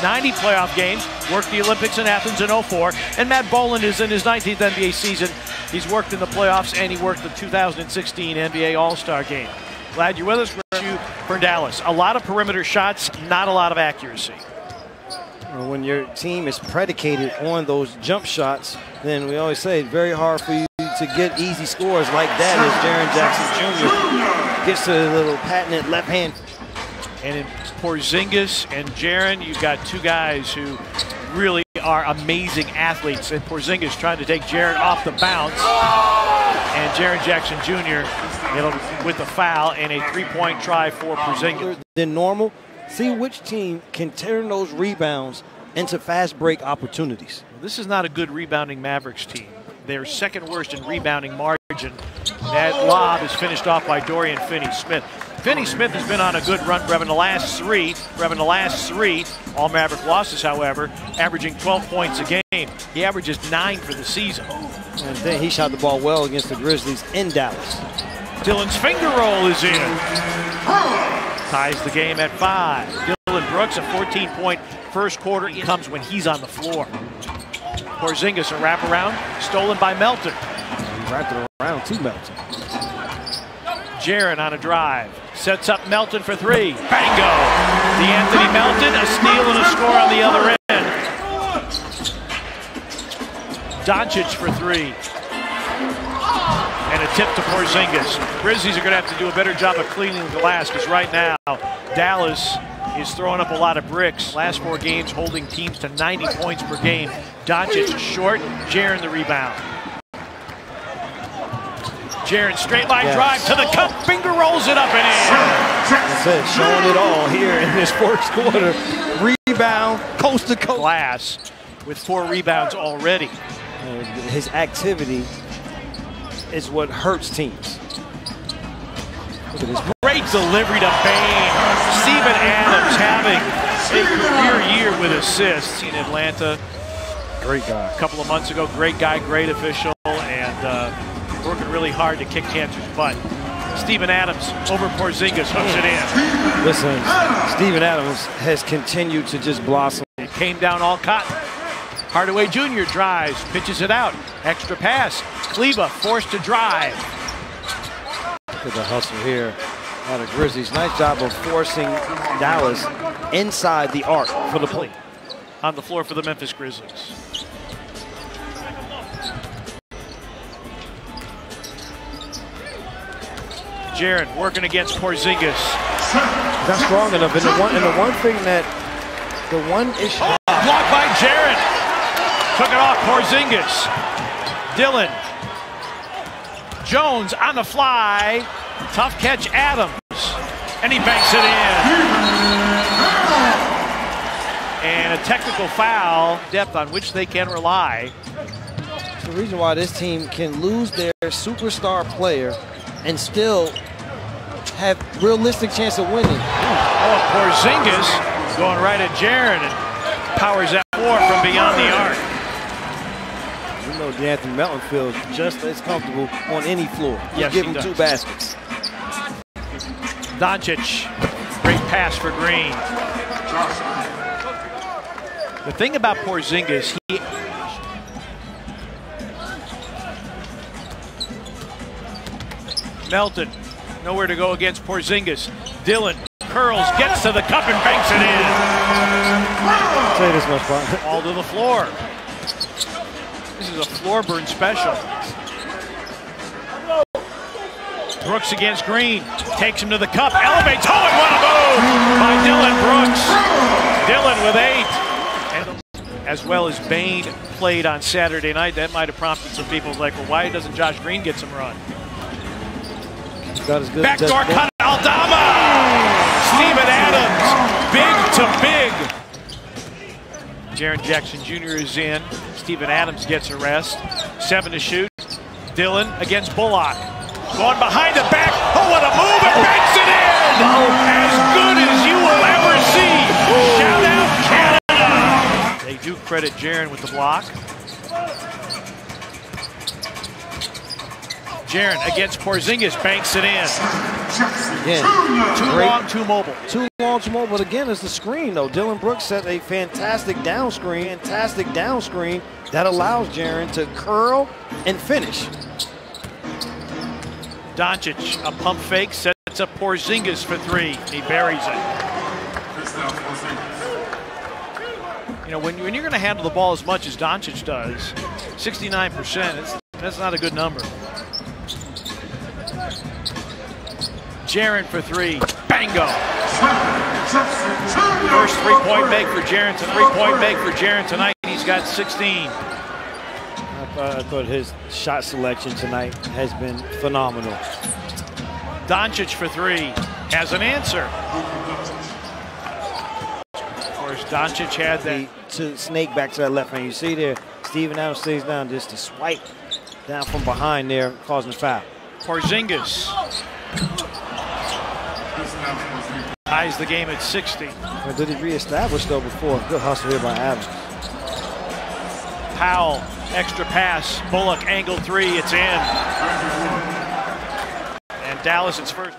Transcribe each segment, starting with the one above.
90 playoff games, worked the Olympics in Athens in 04, and Matt Boland is in his 19th NBA season. He's worked in the playoffs, and he worked the 2016 NBA All-Star game. Glad you're with us. We're for Dallas. A lot of perimeter shots, not a lot of accuracy. When your team is predicated on those jump shots, then we always say it's very hard for you to get easy scores like that as Jaren Jackson Jr. gets to the little patented left hand. And in Porzingis and Jaren, you've got two guys who really are amazing athletes. And Porzingis trying to take Jaren off the bounce. And Jaren Jackson Jr. with a foul and a three-point try for Porzingis. Than normal. See which team can turn those rebounds into fast break opportunities. This is not a good rebounding Mavericks team. They're second worst in rebounding margin. That lob is finished off by Dorian Finney-Smith. Finney-Smith has been on a good run, grabbing the last three. All Maverick losses, however, averaging 12 points a game. He averages 9 for the season. And then he shot the ball well against the Grizzlies in Dallas. Dillon's finger roll is in. Ties the game at 5. Dillon Brooks, a 14-point first quarter. It comes when he's on the floor. Porzingis, a wraparound, stolen by Melton. He wrapped it around to Melton. Jaren on a drive, sets up Melton for three. Bango! DeAnthony Melton, a steal and a score on the other end. Doncic for three. And a tip to Porzingis. Grizzlies are going to have to do a better job of cleaning the glass because right now, Dallas is throwing up a lot of bricks. Last 4 games holding teams to 90 points per game. Doncic short, Jaren the rebound. Jaren straight line drive to the cup, finger rolls it up and in. That's it, showing it all here in this first quarter. Rebound, coast to coast. Glass with 4 rebounds already. His activity is what hurts teams. Look at this. Great delivery to Bane. Steven Adams having a career year with assists in Atlanta. Great guy. A couple of months ago, great guy, great official, and working really hard to kick Cantor's butt. Steven Adams over Porzingis, hooks it in. Listen, Steven Adams has continued to just blossom. It came down all cotton. Hardaway Jr. drives, pitches it out. Extra pass. Kleba forced to drive. Look at the hustle here by the Grizzlies. Nice job of forcing Dallas inside the arc for the play. On the floor for the Memphis Grizzlies. Jaren working against Porzingis. Not strong enough. And the one thing that the one issue. Oh, blocked by Jaren. Took it off Porzingis. Dillon. Jones on the fly. Tough catch Adams. And he banks it in. And a technical foul. Depth on which they can rely. It's the reason why this team can lose their superstar player and still have realistic chance of winning. Oh, Porzingis going right at Jaren and powers that 4 from beyond the arc. You know DeAnthony Melton feels just as comfortable on any floor. Yes, give he him does. 2 baskets. Doncic, great pass for Green. The thing about Porzingis, Melton, nowhere to go against Porzingis. Dillon curls, gets to the cup and banks it in. I'll tell you this much, Brian. All to the floor. This is a floor burn special. Brooks against Green, takes him to the cup, elevates. Oh, and what a move by Dillon Brooks. Dillon with 8. And as well as Bane played on Saturday night, that might have prompted some people like, well, why doesn't Josh Green get some run? Backdoor cut, Aldama! Steven Adams, big to big. Jaren Jackson Jr. is in. Steven Adams gets a rest. 7 to shoot. Dillon against Bullock. Going behind the back. Oh, what a move! And banks it in! As good as you will ever see. Shout out Canada! They do credit Jaren with the block. Jaren against Porzingis, banks it in. Again, too long, too mobile. Too long, too mobile. But again, it's the screen, though. Dylan Brooks set a fantastic down screen that allows Jaren to curl and finish. Doncic, a pump fake, sets up Porzingis for three. He buries it. You know, when you're going to handle the ball as much as Doncic does, 69%, that's not a good number. Jaren for three. Bango. First three-point make for Jaren tonight. He's got 16. I thought his shot selection tonight has been phenomenal. Doncic for three. Has an answer. Of course, Doncic had that. To snake back to that left hand. You see there, Steven Adams stays down just to swipe down from behind there, causing a foul. Porzingis ties the game at 60. Or did he reestablish though before? Good hustle here by Adams. Powell, extra pass. Bullock, angle three, it's in. And Dallas, it's first.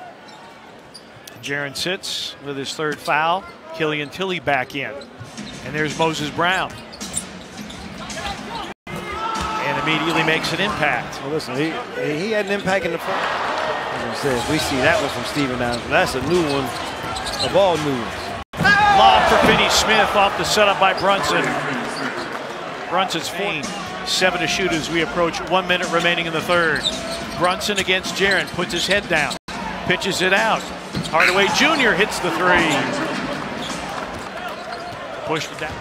Jaren sits with his third foul. Killian Tilly back in. And there's Moses Brown. And immediately makes an impact. Well, listen, he had an impact in the front. As I said, we see that one from Steven Adams. That's a new one of all new ones. Lob for Finney-Smith off the setup by Brunson. Brunson's 7 to shoot as we approach 1 minute remaining in the third. Brunson against Jaren, puts his head down, pitches it out. Hardaway Jr. hits the three. Pushed it down.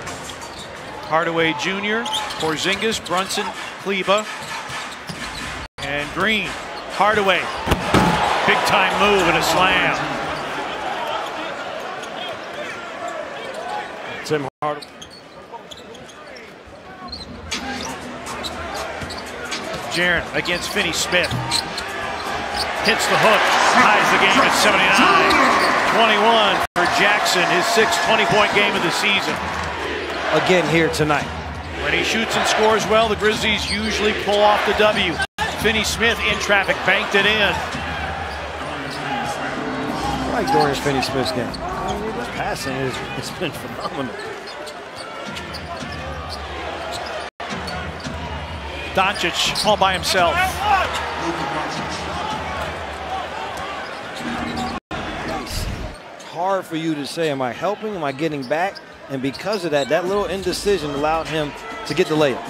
Hardaway Jr., Porzingis, Brunson, Kleba, and Green. Hardaway, big time move and a slam. Tim Hardaway. Jaren against Finney-Smith. Hits the hook, ties the game at 79. 21 for Jackson, his 6th 20-point game of the season. Again here tonight. When he shoots and scores well, the Grizzlies usually pull off the W. Finney-Smith in traffic, banked it in. I like Dorian Finney-Smith's game. His passing has been phenomenal. Doncic all by himself. It's hard for you to say, am I helping, am I getting back? And because of that, that little indecision allowed him to get the layup.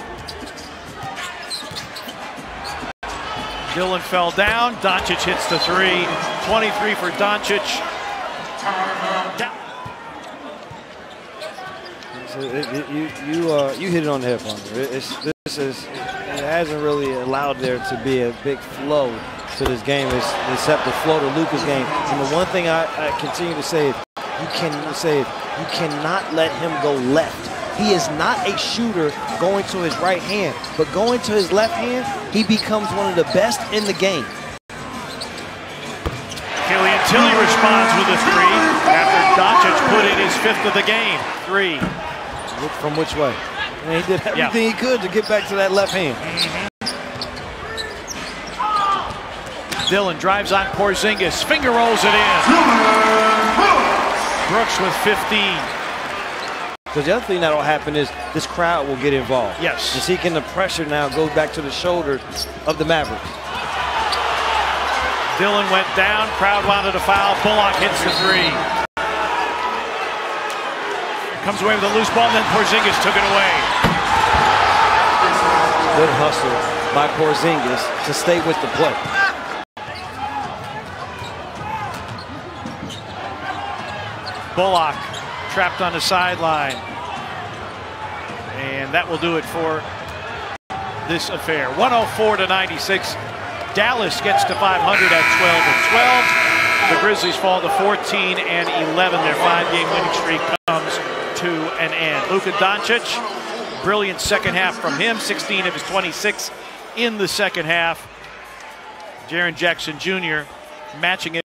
Dillon fell down. Doncic hits the three. 23 for Doncic. You hit it on the head, Palmer. It hasn't really allowed there to be a big flow to this game, except the flow to Luka's game. And the one thing I continue to say is, you cannot let him go left. He is not a shooter going to his right hand, but going to his left hand, he becomes one of the best in the game. Killian Tilly responds with a three after Doncic put in his 5th of the game. Three. From which way? I mean, he did everything he could to get back to that left hand. Dillon drives on Porzingis, finger rolls it in. Brooks with 15. Because the other thing that will happen is this crowd will get involved. Yes. And seeking the pressure now goes back to the shoulders of the Mavericks. Dillon went down, crowd wanted a foul, Bullock hits the three. Comes away with a loose ball, and then Porzingis took it away. Good hustle by Porzingis to stay with the play. Bullock trapped on the sideline. And that will do it for this affair. 104-96. Dallas gets to 500 at 12-12. The Grizzlies fall to 14-11. Their 5-game winning streak comes to an end. Luka Doncic, brilliant second half from him. 16 of his 26 in the second half. Jaren Jackson Jr. matching it.